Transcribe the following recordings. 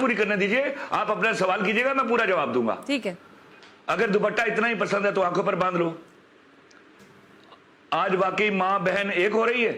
पूरी करने दीजिए, आप अपना सवाल कीजिएगा, मैं पूरा जवाब दूंगा। ठीक है। अगर दुपट्टा इतना ही पसंद है तो आंखों पर बांध लो। आज वाकई मां बहन एक हो रही है,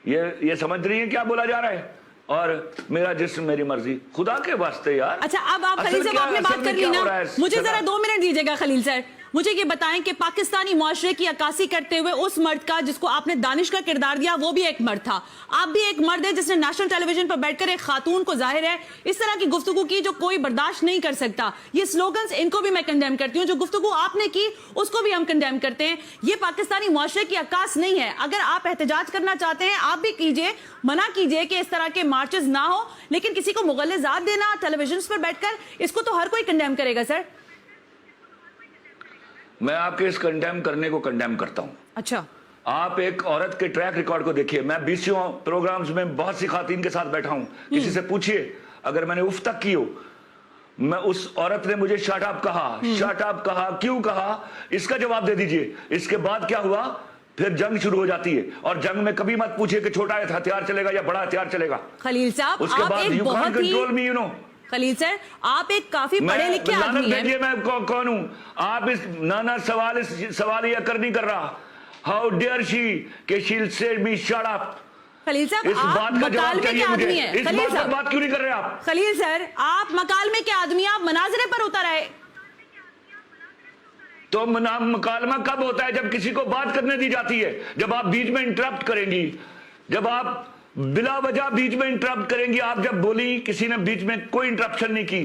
ये समझ रही है क्या बोला जा रहा है? और मेरा जिस्म मेरी मर्जी, खुदा के वास्ते यार। अच्छा, अब आप खलील साहब आपने बात कर ली ना, मुझे जरा 2 मिनट दीजिएगा खलील सर। मुझे ये बताएं कि पाकिस्तानी मुआशरे की अक्कासी करते हुए उस मर्द का जिसको आपने दानिश का किरदार दिया, वो भी एक मर्द था। आप भी एक मर्द है जिसने नेशनल टेलीविजन पर बैठकर एक खातून को, जाहिर है, इस तरह की गुफ्तगू की जो कोई बर्दाश्त नहीं कर सकता। ये स्लोगन्स, इनको भी मैं कंडेम करती हूँ। जो गुफ्तगू आपने की उसको भी हम कंडेम करते हैं। ये पाकिस्तानी मुआशरे की अक्कास नहीं है। अगर आप एहतजाज करना चाहते हैं, आप भी कीजिए, मना कीजिए कि इस तरह के मार्चेस ना हो, लेकिन किसी को मुगल्लिज़ात देना टेलीविजन पर बैठकर, इसको तो हर कोई कंडेम करेगा सर। मैं आपके इस कंडेम करने को कंडेम करता हूं। अच्छा, आप एक औरत के ट्रैक रिकॉर्ड को देखिए। मैं 20 प्रोग्राम्स में बहुत सी खातून के साथ बैठा हूं। किसी से पूछिए अगर मैंने उफ तक की हो, मैं उस औरत ने मुझे शट अप कहा, शट अप कहा, क्यों कहा, इसका जवाब दे दीजिए। इसके बाद क्या हुआ? फिर जंग शुरू हो जाती है, और जंग में कभी मत पूछिए कि छोटा हथियार चलेगा या बड़ा हथियार चलेगा। खलील साहब, उसके बाद you can't control me, you know. Khalil sir, आप एक काफी पढ़े लिखे आदमी हैं। मैं कौन हूं? आप इस ना सवाल ये कर नहीं कर रहा। हाउ डेयर शी कि she will say me shut up. Khalil साहब, इस बात का जवाब चाहिए मुझे। इस बात पर बात क्यों नहीं कर रहे आप? खलील सर, आप मकालमे के आदमी, आप मनाजरे पर उतर आए। तो मुकालमा कब होता है? जब किसी को बात करने दी जाती है। जब आप बीच में इंटरप्ट करेंगी, जब आप बिला वजह बीच में इंटरप्ट करेंगी, आप जब बोली, किसी ने बीच में कोई इंटरप्शन नहीं की,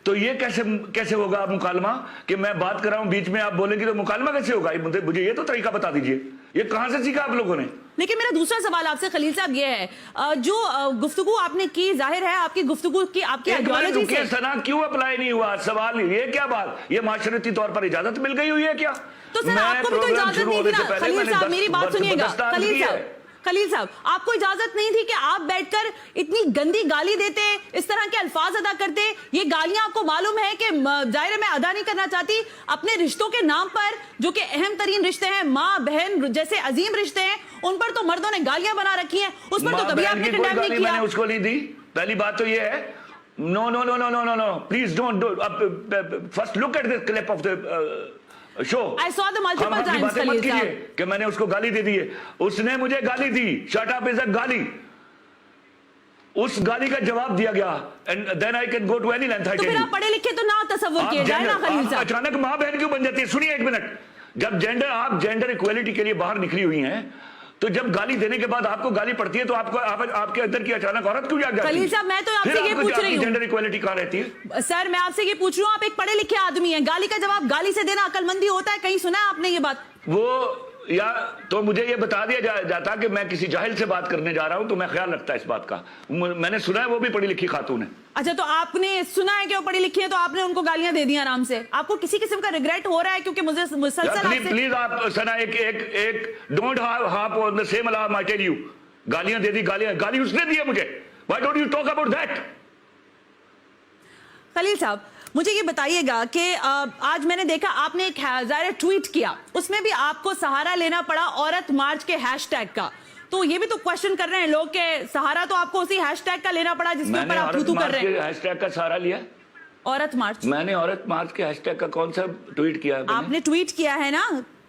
तो ये कैसे होगा मुकालमा? कि मैं बात कर रहा हूं, बीच में आप बोलेंगे, तो मुकालमा कैसे होगा? मुझे ये तो तरीका बता दीजिए। ये कहां से सीखा आप लोगों ने? लेकिन मेरा दूसरा सवाल आपसे खलील साहब ये है, जो गुफ्तगू आपने की, जाहिर है आपकी गुफ्तगू की, आपकी आइडियोलॉजी से सना क्यों अप्लाई नहीं हुआ? सवाल ये क्या बात? ये माशरती तौर पर इजाजत मिल गई हुई है क्या? तो सर आपको भी तो इजाजत नहीं थी ना खलील साहब, मेरी बात सुनिएगा खलील साहब, आपको इजाजत नहीं थी कि आप बैठकर इतनी गंदी गाली देते, इस तरह के अल्फाज अदा करते। ये गालियां आपको मालूम है कि जाहिर है मैं अदा नहीं करना चाहती, अपने रिश्तों के नाम पर, जो कि अहम तरीन रिश्ते हैं, माँ बहन जैसे अजीम रिश्ते हैं, उन पर तो मर्दों ने गालियां बना रखी हैं। उस पर तो कभी आपने कंडेम नहीं किया। मैंने उसको नहीं दी। पहली बात तो ये है, no no no no no no no, please don't. First look at the clip of the show. I saw the multiple times, Khalil साहब, कि मैंने उसको गाली दे दी है। उसने मुझे गाली दी, शट अप इज अ गाली। उस गाली का जवाब दिया गया, and then I can go to any length. तो फिर आप पढ़े लिखे तो ना तसव्वुर किए जाए ना खलील साहब। अचानक मां बहन क्यों बन जाती है? सुनिए एक मिनट। जब आप जेंडर इक्वलिटी के लिए बाहर निकली हुई हैं, तो जब गाली देने के बाद आपको गाली पड़ती है, तो आपके अंदर की अचानक औरत क्यों जाग जाती है? खलील साहब, मैं तो आपसे ये पूछ रही हूँ, जेंडर इक्वलिटी कहाँ रहती है? सर मैं आपसे ये पूछ रही हूँ, आप एक पढ़े लिखे आदमी हैं, गाली का जवाब गाली से देना अक्लमंदी होता है? कहीं सुना है आपने ये बात? वो या तो मुझे ये बता दिया जाता कि मैं किसी जाहिल से बात करने जा रहा हूं, तो मैं ख्याल रखता इस बात का। मैंने सुना है वो भी पढ़ी लिखी खातून है। अच्छा, तो आपने सुना है कि वो पढ़ी लिखी है, तो आपने उनको गालियां दे दी आराम से? आपको किसी किस्म का रिग्रेट हो रहा है? क्योंकि मुझे मुसलसल प्लीज आप सना एक don't harp on the same alarm, I tell you. गालियां दे दी, गाली उसने दी है मुझे। Why don't you talk about that? Khalil साहब, मुझे ये बताइएगा कि आज मैंने देखा आपने एक ज़ाहिर ट्वीट किया, उसमें भी आपको सहारा लेना पड़ा औरत मार्च के हैशटैग का। तो ये भी तो क्वेश्चन कर रहे हैं लोग कि सहारा तो आपको उसी हैशटैग का लेना पड़ा जिसके ऊपर आप थू कर रहे हैं। हैशटैग का सहारा लिया? औरत मार्च? मैंने औरत मार्च के हैशटैग का कौन सा ट्वीट किया? आपने ट्वीट किया है ना?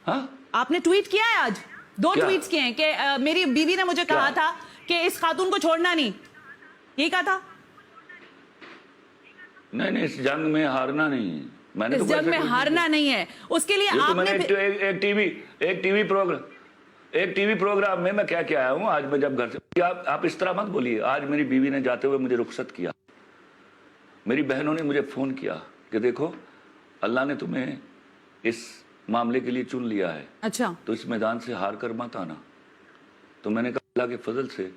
हाँ, आपने ट्वीट किया है आज। 2 ट्वीट्स किए हैं कि मेरी बीवी ने मुझे कहा था कि इस खातून को छोड़ना नहीं, यही कहा था? नहीं, इस जंग में हारना नहीं है। मैंने इस जंग में हारना नहीं है, उसके लिए आपने एक टीवी प्रोग्राम में मैं क्या आया हूं। आज मैं जब घर से, आप इस तरह मत बोलिए। आज मेरी बीवी ने जाते हुए मुझे रुखसत किया। मेरी बहनों ने मुझे फोन किया कि देखो अल्लाह ने तुम्हें इस मामले के लिए चुन लिया है। अच्छा, तो इस मैदान से हार कर मत आना। तो मैंने कहा अल्लाह के फजल से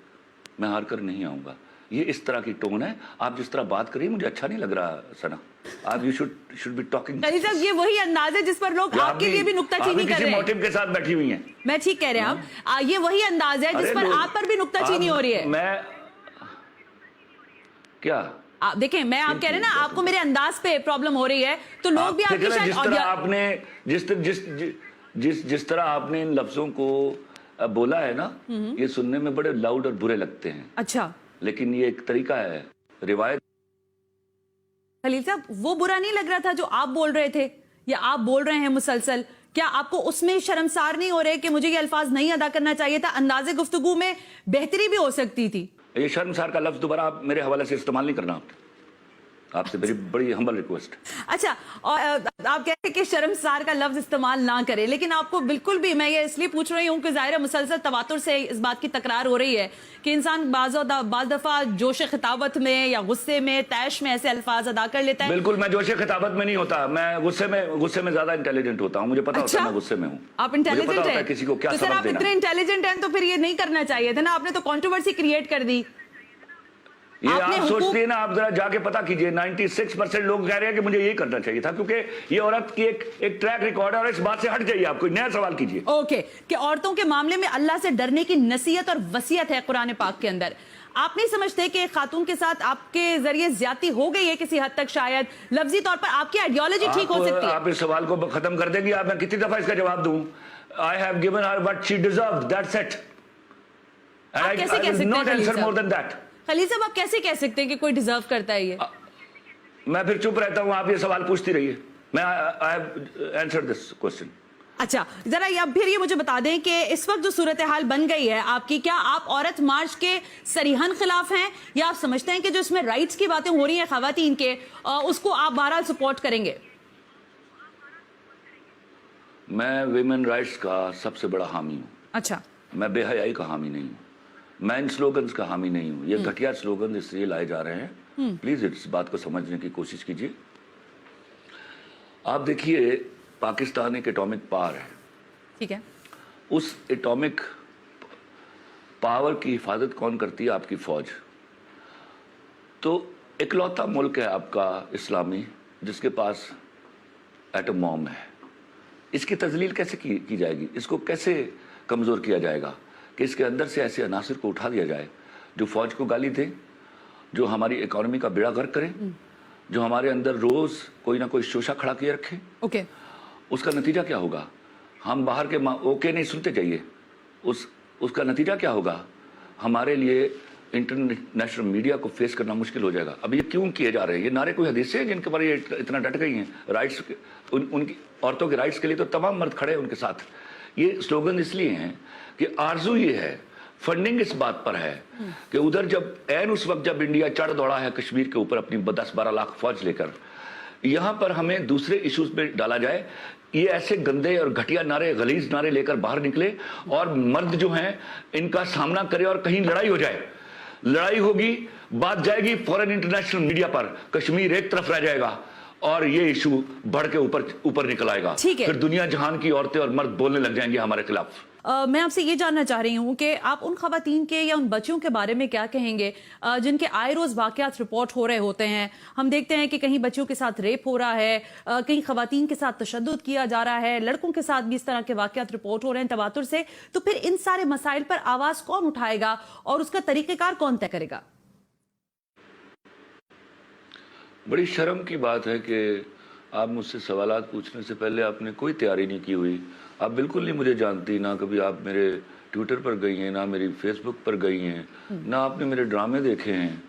मैं हार कर नहीं आऊंगा। ये इस तरह की टोन है। आप जिस तरह बात करिए मुझे अच्छा नहीं लग रहा सना। आप you should be talking. Khalil साहब, ये वही अंदाज है जिस पर लोग आपके लिए भी नुक्ताचीनी कर रहे हैं। मोटिव के साथ बैठी हुई हैं। मैं ठीक कह रहे हैं आप। ये वही अंदाज है जिस पर आप पर भी नुक्ताचीनी हो रही है। मैं क्या आप देखें, मैं आप कह रहे हैं ना, आपको मेरे अंदाज पे प्रॉब्लम हो रही है, तो लोग भी आपकी शायद जिस तरह आपने इन लफ्जों को बोला है ना, ये सुनने में बड़े लाउड और बुरे लगते हैं। अच्छा, लेकिन ये एक तरीका है, रिवायत खलील साहब, वो बुरा नहीं लग रहा था जो आप बोल रहे थे या आप बोल रहे हैं मुसलसल? क्या आपको उसमें शर्मसार नहीं हो रहे कि मुझे ये अल्फाज नहीं अदा करना चाहिए था? अंदाजे गुफ्तगू में बेहतरी भी हो सकती थी। ये शर्मसार का लफ्ज दोबारा आप मेरे हवाले से इस्तेमाल नहीं करना, आपसे मेरी बड़ी हम्बल रिक्वेस्ट। अच्छा, और आप कहते हैं कि शर्मसार का लफ्ज इस्तेमाल ना करें, लेकिन आपको बिल्कुल भी, मैं ये इसलिए पूछ रही हूँ कि ज़ाहिर है मुसलसल तवातुर से इस बात की तकरार हो रही है कि इंसान बाज़ दफ़ा जोश खिताबत में या गुस्से में, तैश में ऐसे अल्फाज अदा कर लेता है। बिल्कुल, मैं जोश खिताबत में नहीं होता, मैं गुस्से में ज्यादा इंटेलिजेंट होता हूँ। मुझे पता होता है मैं गुस्से में हूँ। आप इंटेलिजेंट हैं? किसी को क्या तो सर, आप इतने इंटेलिजेंट हैं तो फिर ये नहीं करना चाहिए था ना, आपने तो कंट्रोवर्सी क्रिएट कर दी। ये आप सोचती है ना, आप जरा जाके पता कीजिए, 96% लोग कह रहे हैं कि मुझे यही करना चाहिए था, क्योंकि ये औरत की एक ट्रैक रिकॉर्ड है और इस बात से हट जाइए, आप कोई नया सवाल कीजिए। ओके, कि औरतों के मामले में अल्लाह से डरने की नसीहत और वसीयत है कुरान पाक के अंदर। आप नहीं समझते कि खातून के साथ आपके जरिए ज्यादती हो गई है किसी हद तक? शायद लफ्जी तौर पर आपकी आइडियोलॉजी ठीक हो सकती है। आप इस सवाल को खत्म कर देंगी? आप, मैं कितनी दफा इसका जवाब दूं? I have given her what she deserved, that's it, and I will not answer more than that. Khalil साहब, आप कैसे कह सकते हैं कि कोई डिजर्व करता है ये? मैं फिर चुप रहता हूं, आप ये सवाल पूछती रहिए, मैं I have answered this question. अच्छा, जरा अब फिर ये मुझे बता दें कि इस वक्त जो सूरत हाल बन गई है आपकी, क्या आप औरत मार्च के सरीहन खिलाफ हैं, या आप समझते हैं कि जो इसमें राइट्स की बातें हो रही हैं खवातीन के, उसको आप बहरहाल सपोर्ट करेंगे? मैं विमेन राइट्स का सबसे बड़ा हामी हूँ। अच्छा, मैं बेहयाई का हामी नहीं हूँ, मैं इन स्लोगन्स का हामी नहीं हूँ। ये घटिया स्लोगन इसलिए लाए जा रहे हैं, प्लीज इस बात को समझने की कोशिश कीजिए। आप देखिए, पाकिस्तान एक एटॉमिक पावर है, ठीक है। उस एटॉमिक पावर की हिफाजत कौन करती है? आपकी फौज। तो इकलौता मुल्क है आपका इस्लामी जिसके पास एटम बॉम्ब है। इसकी तजलील कैसे की जाएगी? इसको कैसे कमज़ोर किया जाएगा कि इसके अंदर से ऐसे अनासर को उठा दिया जाए जो फौज को गाली दे, जो हमारी इकोनॉमी का बेड़ा गर्क करे, जो हमारे अंदर रोज कोई ना कोई शोशा खड़ा किए रखे। ओके, उसका नतीजा क्या होगा? हम बाहर के ओके नहीं सुनते जाइए, उसका नतीजा क्या होगा? हमारे लिए इंटरनेशनल मीडिया को फेस करना मुश्किल हो जाएगा। अब ये क्यों किए जा रहे हैं? ये नारे कोई हदीसें हैं जिनके पर ये इतना डट गई हैं? राइट्स, उनकी औरतों के राइट्स के लिए तो तमाम मर्द खड़े हैं उनके साथ। ये स्लोगन इसलिए हैं कि आरजू ये है, फंडिंग इस बात पर है कि उधर जब ऐन उस वक्त जब इंडिया चढ़ दौड़ा है कश्मीर के ऊपर अपनी 10-12 लाख फौज लेकर, यहाँ पर हमें दूसरे इश्यूज में डाला जाए। ये ऐसे गंदे और घटिया नारे, गलीज नारे लेकर बाहर निकले और मर्द जो हैं इनका सामना करे और कहीं लड़ाई हो जाए। लड़ाई होगी, बात जाएगी फॉरेन इंटरनेशनल मीडिया पर, कश्मीर एक तरफ रह जाएगा और ये इशू बढ़ के ऊपर निकल आएगा। फिर दुनिया जहान की औरतें और मर्द बोलने लग जाएंगे हमारे खिलाफ। मैं आपसे ये जानना चाह रही हूँ कि आप उन खवातीन के या उन बच्चियों के बारे में क्या कहेंगे जिनके आए रोज वाकयात रिपोर्ट हो रहे होते हैं। हम देखते हैं कि कहीं बच्चियों के साथ रेप हो रहा है, कहीं खवातीन के साथ तशद्दुद किया जा रहा है, लड़कों के साथ भी इस तरह के वाकयात रिपोर्ट हो रहे हैं तवातुर से। तो फिर इन सारे मसाइल पर आवाज कौन उठाएगा और उसका तरीकेकार कौन तय करेगा? बड़ी शर्म की बात है कि आप मुझसे सवालात पूछने से पहले आपने कोई तैयारी नहीं की हुई। आप बिल्कुल नहीं मुझे जानती, ना कभी आप मेरे ट्विटर पर गई हैं, ना मेरी फेसबुक पर गई हैं, ना आपने मेरे ड्रामे देखे हैं,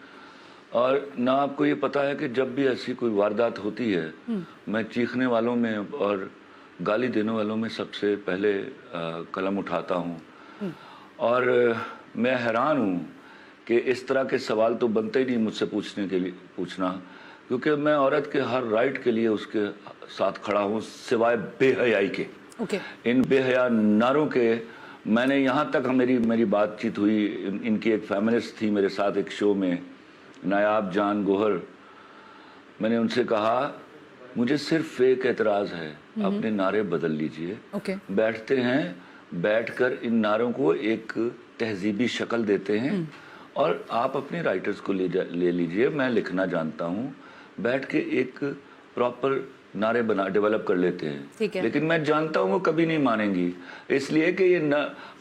और ना आपको ये पता है कि जब भी ऐसी कोई वारदात होती है मैं चीखने वालों में और गाली देने वालों में सबसे पहले कलम उठाता हूँ। और मैं हैरान हूँ कि इस तरह के सवाल तो बनते ही नहीं मुझसे पूछना, क्योंकि मैं औरत के हर राइट के लिए उसके साथ खड़ा हूँ सिवाय बेहयाई के। इन बेहया नारों के मैंने यहाँ तक मेरी बातचीत हुई, इनकी एक फेमिनिस्ट थी मेरे साथ एक शो में, नायाब जान गोहर। मैंने उनसे कहा मुझे सिर्फ एक एतराज़ है, अपने नारे बदल लीजिए। बैठते हैं, बैठकर इन नारों को एक तहजीबी शक्ल देते हैं और आप अपने राइटर्स को ले लीजिए, मैं लिखना जानता हूँ, बैठ के एक प्रॉपर नारे डेवलप कर लेते हैं। लेकिन मैं जानता हूँ वो कभी नहीं मानेंगी, इसलिए कि ये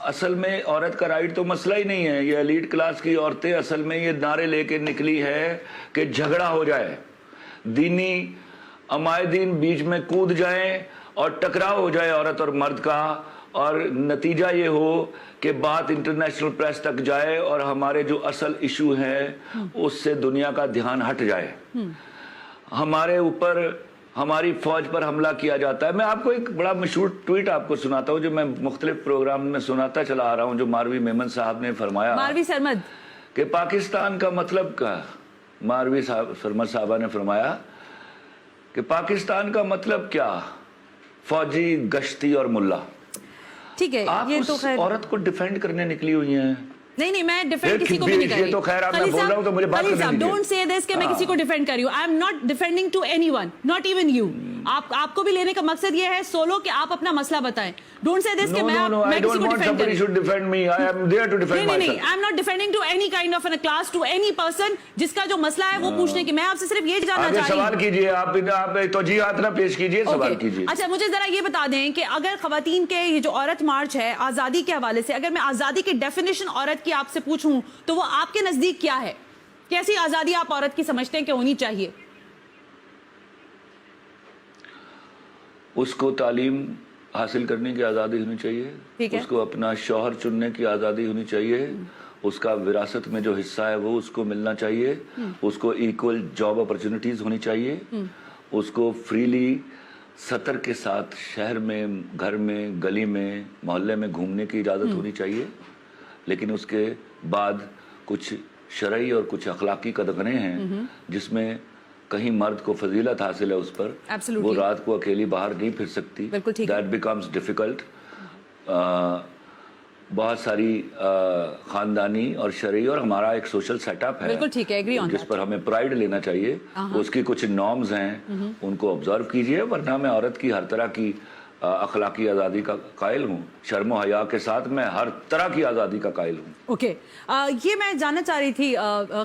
असल में औरत का राइट तो मसला ही नहीं है। ये एलीट क्लास की औरतें असल में ये नारे लेके निकली है कि झगड़ा हो जाए, दीनी अमायदीन बीच में कूद जाएं और टकराव हो जाए औरत और मर्द का, और नतीजा ये हो कि बात इंटरनेशनल प्रेस तक जाए और हमारे जो असल इशू है उससे दुनिया का ध्यान हट जाए। हमारे ऊपर हमारी फौज पर हमला किया जाता है। मैं आपको एक बड़ा मशहूर ट्वीट आपको सुनाता हूँ जो मैं मुख्तलिफ प्रोग्राम में सुनाता चला आ रहा हूँ, जो मारवी मेमन साहब ने फरमाया। मारवी सरमद कि पाकिस्तान का मतलब क्या, मारवी सरमद साहबा ने फरमाया कि पाकिस्तान का मतलब क्या, फौजी, गश्ती और मुल्ला। ठीक है, आप ये उस तो खैर औरत को डिफेंड करने निकली हुई हैं। नहीं, मैं डिफेंड किसी को भी नहीं कर रही। तो खैर आप मैं बोल रहा हूं तो मुझे बात करने दीजिए। डोंट से दिस कि मैं किसी को डिफेंड कर रही हूं। I am not defending to anyone, not even you. आपको भी लेने का मकसद ये है सोलो कि आप अपना मसला बताएं। डोंट से दिस कि मैं किसी को डिफेंड कर रही हूं। Defend me, I am there to defend myself. नहीं, I am not defending to any kind of an class, to any person जिसका जो मसला है वो पूछने की। मैं आपसे सिर्फ ये जानना चाह रही हूं। सवाल कीजिए, आप तौजीहात ना पेश कीजिए, सवाल कीजिए। अच्छा, मुझे जरा ये बता दें कि अगर खवातीन के ये जो औरत मार्च है आजादी के हवाले से, अगर मैं आजादी की डेफिनेशन औरत की आपसे पूछूं तो वो आपके नजदीक क्या है? कैसी आजादी आप औरत की समझते हैं कि होनी चाहिए? उसको तालीम हासिल करने की आज़ादी होनी चाहिए, उसको अपना शौहर चुनने की आज़ादी होनी चाहिए, उसका विरासत में जो हिस्सा है वो उसको मिलना चाहिए, उसको इक्वल जॉब अपॉर्चुनिटीज होनी चाहिए, उसको फ्रीली सतर के साथ शहर में, घर में, गली में, मोहल्ले में घूमने की इजाज़त होनी चाहिए। लेकिन उसके बाद कुछ शरई और कुछ अखलाकी कदगने हैं जिसमें कहीं मर्द को फजीलत हासिल है उस पर, वो रात को अकेली बाहर नहीं फिर सकती, दैट बिकम्स डिफिकल्ट। बहुत सारी खानदानी और शरई और हमारा एक सोशल सेटअप है, जिस पर हमें प्राइड लेना चाहिए। उसकी कुछ नॉर्म्स हैं, उनको ऑब्जर्व कीजिए, वरना मैं औरत की हर तरह की अखलाकी आज़ादी का कायल हूँ। शर्म हया के साथ मैं हर तरह की आज़ादी का कायल हूँ। ओके, ये मैं जानना चाह रही थी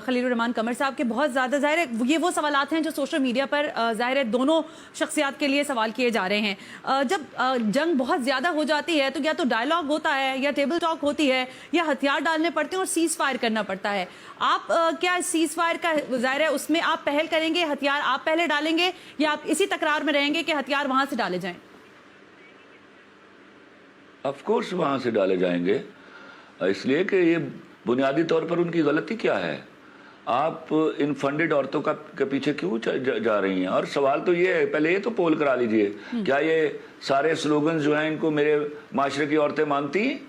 खलीलुर रहमान कमर साहब के, बहुत ज़्यादा ज़ाहिर है ये वो सवालात हैं जो सोशल मीडिया पर ज़ाहिर है दोनों शख्सियात के लिए सवाल किए जा रहे हैं। जब जंग बहुत ज़्यादा हो जाती है तो या तो डायलॉग होता है या टेबल टॉक होती है या हथियार डालने पड़ते हैं और सीज फायर करना पड़ता है। आप क्या सीज फायर का ज़ाहिर है उसमें आप पहल करेंगे, हथियार आप पहले डालेंगे, या आप इसी तकरार में रहेंगे कि हथियार वहाँ से डाले जाएँ? ऑफ कोर्स वहाँ से डाले जाएंगे, इसलिए कि ये बुनियादी तौर पर उनकी गलती क्या है। आप इन फंडेड औरतों के पीछे क्यों जा रही हैं? और सवाल तो ये है, पहले ये तो पोल करा लीजिए, क्या ये सारे स्लोगन जो हैं इनको मेरे माशरे की औरतें मानती हैं?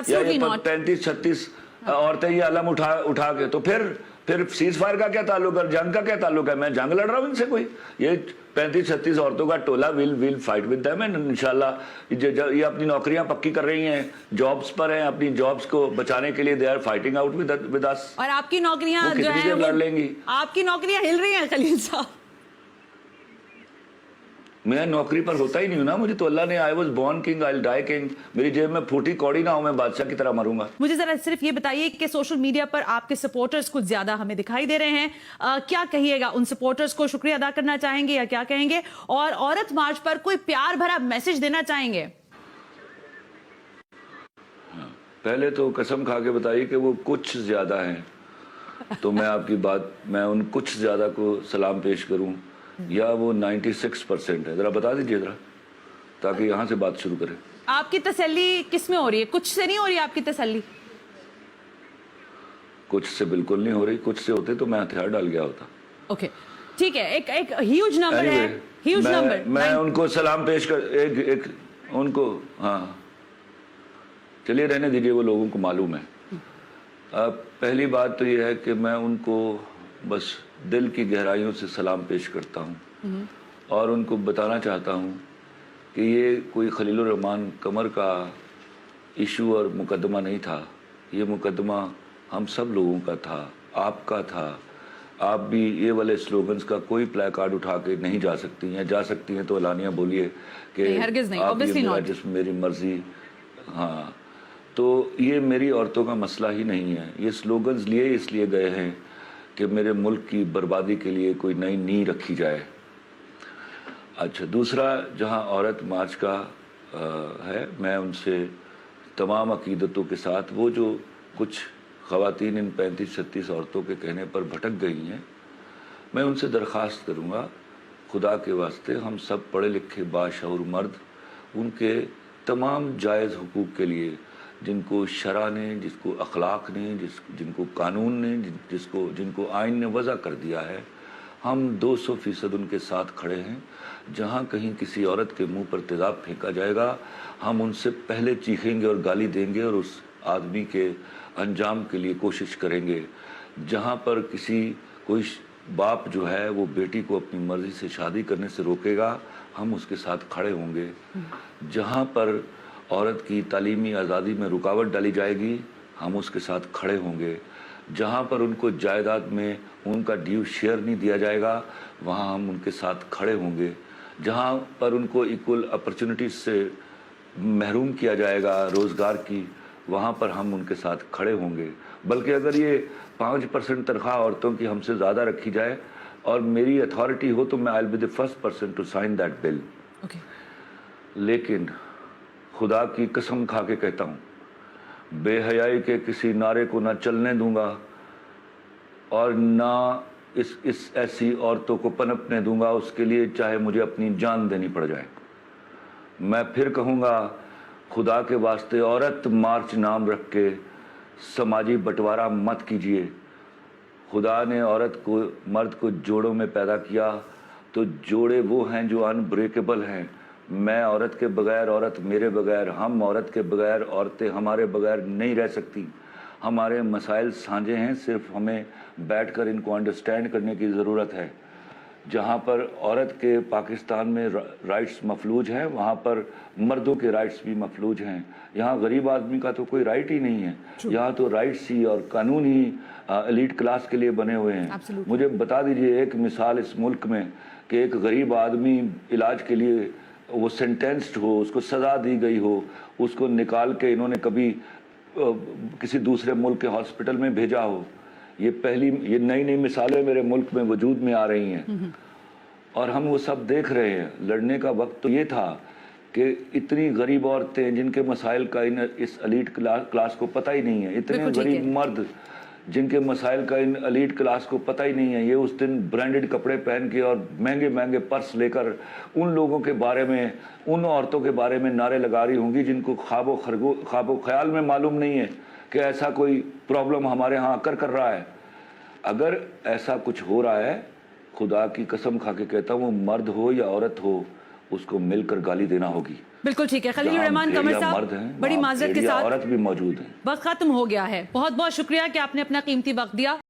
या ये 35-36 औरतें ये अलम उठा के, तो फिर सीज फायर का क्या ताल्लुक है, जंग का क्या ताल्लुक है? मैं जंग लड़ रहा हूँ इनसे? कोई ये 35-36 औरतों का टोला will fight with them, and इंशाल्लाह ये अपनी नौकरियां पक्की कर रही हैं, जॉब्स पर हैं, अपनी जॉब्स को बचाने के लिए they are fighting out with us. और आपकी नौकरियां जो है लड़ लेंगी, आपकी नौकरियां हिल रही हैं खलील साहब। मैं नौकरी पर होता ही नहीं हूं ना, मुझे तो अल्लाह ने, I was born king, I will die king, मेरी जेब में फूटी कौड़ी ना हो, मैं बादशाह की तरह मरूंगा। मुझे जरा सिर्फ ये बताइए कि सोशल मीडिया पर आपके सपोर्टर्स कुछ ज्यादा हमें दिखाई दे रहे हैं, क्या कहिएगा? उन सपोर्टर्स को शुक्रिया अदा करना चाहेंगे या क्या कहेंगे? और औरत मार्च पर कोई प्यार भरा मैसेज देना चाहेंगे? पहले तो कसम खा के बताइए कि वो कुछ ज्यादा हैं, तो मैं आपकी बात, मैं उन कुछ ज्यादा को सलाम पेश करूं, या वो 96% है? जरा बता दीजिए जरा, ताकि यहाँ से बात शुरू करें। आपकी तसल्ली किस में हो रही है? कुछ से नहीं हो रही आपकी तसल्ली? कुछ से बिल्कुल नहीं हो रही, कुछ से होते तो मैं हथियार डाल गया होता। ओके, ठीक है, एक ह्यूज नंबर है, ह्यूज नंबर। मैं उनको सलाम पेश कर एक उनको, हाँ चलिए रहने दीजिए, वो लोगों को मालूम है। पहली बात तो ये है कि मैं उनको बस दिल की गहराइयों से सलाम पेश करता हूँ और उनको बताना चाहता हूँ कि ये कोई खलीलुर रहमान कमर का इशू और मुकदमा नहीं था, ये मुकदमा हम सब लोगों का था, आपका था। आप भी ये वाले स्लोगन्स का कोई प्ले कार्ड उठा के नहीं जा सकती हैं, जा सकती हैं तो एलानिया बोलिए कि आप ये मेरी मर्जी। हाँ, तो ये मेरी औरतों का मसला ही नहीं है, ये स्लोगन्स लिए इसलिए गए हैं कि मेरे मुल्क की बर्बादी के लिए कोई नई नींव रखी जाए। अच्छा, दूसरा, जहां औरत मार्च का है, मैं उनसे तमाम अकीदतों के साथ, वो जो कुछ ख़वातीन इन 35-36 औरतों के कहने पर भटक गई हैं, मैं उनसे दरख्वास्त करूंगा, खुदा के वास्ते हम सब पढ़े लिखे बाशऊर मर्द उनके तमाम जायज़ हुकूक के लिए, जिनको शरा ने, जिसको अखलाक ने, जिनको कानून ने, जिनको आइन ने वज़ा कर दिया है, ہم 200% ان کے ساتھ کھڑے ہیں. جہاں کہیں کسی عورت کے منہ پر تیزاب پھینکا جائے گا ہم ان سے پہلے چیخیں گے اور گالی دیں گے اور اس آدمی کے انجام کے لیے کوشش کریں گے. جہاں پر کوئی باپ جو ہے وہ بیٹی کو اپنی مرضی سے شادی کرنے سے روکے گا ہم اس کے ساتھ کھڑے ہوں گے. جہاں پر عورت کی تعلیمی آزادی میں رکاوٹ ڈالی جائے گی ہم اس کے ساتھ کھڑے ہوں گے. جہاں پر ان کو جائیداد میں ان کا ڈیو شیئر نہیں دیا جائے گا وہاں ہم ان کے ساتھ کھڑے ہوں گے. جہاں پر ان کو ایکول اپرچونٹیز سے محروم کیا جائے گا روزگار کی وہاں پر ہم ان کے ساتھ کھڑے ہوں گے. بلکہ اگر یہ 5% تنخواہ عورتوں کی ہم سے زیادہ رکھی جائے اور میری اتھارٹی ہو تو میں I'll be the first person to sign that bill. لیکن خدا کی قسم کھا کے کہتا ہوں بے حیائی کے کسی نعرے کو نہ چلنے دوں گا اور نہ اس ایسی عورتوں کو پنپنے دوں گا اس کے لیے چاہے مجھے اپنی جان دینی پڑ جائے. میں پھر کہوں گا خدا کے واسطے عورت مارچ نام رکھ کے سماجی بٹوارہ مت کیجیے. خدا نے عورت کو مرد کو جوڑوں میں پیدا کیا تو جوڑے وہ ہیں جو انبریکیبل ہیں. میں عورت کے بغیر عورت میرے بغیر ہم عورت کے بغیر عورتیں ہمارے بغیر نہیں رہ سکتی. ہمارے مسائل سانجے ہیں صرف ہمیں بیٹھ کر ان کو انڈرسٹینڈ کرنے کی ضرورت ہے. جہاں پر عورت کے پاکستان میں رائٹس مفلوج ہیں وہاں پر مردوں کے رائٹس بھی مفلوج ہیں. یہاں غریب آدمی کا تو کوئی رائٹ ہی نہیں ہے. یہاں تو رائٹس ہی اور قانون ہی ایلیٹ کلاس کے لیے بنے ہوئے ہیں. مجھے بتا دیجئے ایک مثال اس ملک میں کہ ایک غریب آدمی علاج کے لیے وہ سینٹینسڈ ہو اس کو سزا دی گئی ہو اس کو نکال کے انہوں نے کبھی کسی دوسرے ملک کے ہاسپٹل میں بھیجا ہو. یہ نئی مثالیں میرے ملک میں وجود میں آ رہی ہیں اور ہم وہ سب دیکھ رہے ہیں. لڑنے کا وقت تو یہ تھا کہ اتنی غریب عورتیں جن کے مسائل کا اس ایلیٹ کلاس کو پتہ ہی نہیں ہے. اتنے غریب مرد جن کے مسائل کا ان ایلیٹ کلاس کو پتہ ہی نہیں ہے. یہ اس دن برانڈڈ کپڑے پہن کے اور مہنگے مہنگے پرس لے کر ان لوگوں کے بارے میں ان عورتوں کے بارے میں نعرے لگا رہی ہوں گی جن کو خواب و خیال میں معلوم نہیں ہے کہ ایسا کوئی پرابلم ہمارے ہاں کر رہا ہے. اگر ایسا کچھ ہو رہا ہے خدا کی قسم کھا کے کہتا ہوں وہ مرد ہو یا عورت ہو اس کو مل کر گالی دینا ہوگی. بالکل ٹھیک ہے خلیل الرحمان قمر صاحب بڑی معذرت کے ساتھ عورت بھی موجود ہیں. وقت ختم ہو گیا ہے. بہت بہت شکریہ کہ آپ نے اپنا قیمتی وقت دیا.